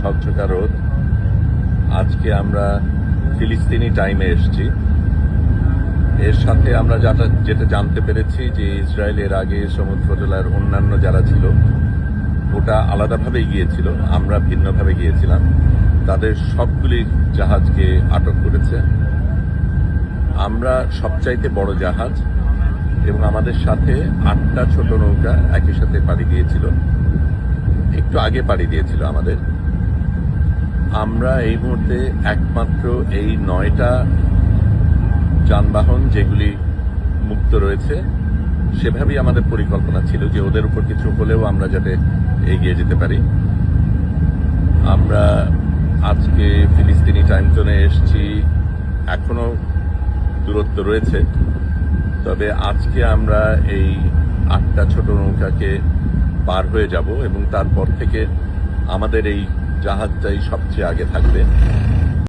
ঝকঝকা রোদ। আজকে আমরা ফিলিস্তিনি টাইমে এসেছি। এর সাথে আমরা যেটা জানতে পেরেছি যে ইসরায়েলের আগে সমুদ্র জেলার অন্যান্য যারা ছিল ওটা আলাদাভাবেই গিয়েছিল, আমরা ভিন্নভাবে গিয়েছিলাম। তাদের সবগুলি জাহাজকে আটক করেছে। আমরা সবচাইতে বড় জাহাজ এবং আমাদের সাথে 8টা ছোট নৌকা একই সাথে পাড়ি দিয়েছিল, একটু আগে পাড়ি দিয়েছিল আমাদের। আমরা এই মুহূর্তে একমাত্র এই 9টা যানবাহন যেগুলি মুক্ত রয়েছে, সেভাবেই আমাদের পরিকল্পনা ছিল যে ওদের উপর কিছু হলেও আমরা যাতে এগিয়ে যেতে পারি। আমরা আজকে ফিলিস্তিনি টাইম জোনে এসেছি, এখনো দূরত্ব রয়েছে, তবে আজকে আমরা এই 8টা ছোট নৌকাকে পার হয়ে যাব এবং তারপর থেকে আমাদের এই জাহাজটাই সবচেয়ে আগে থাকবে।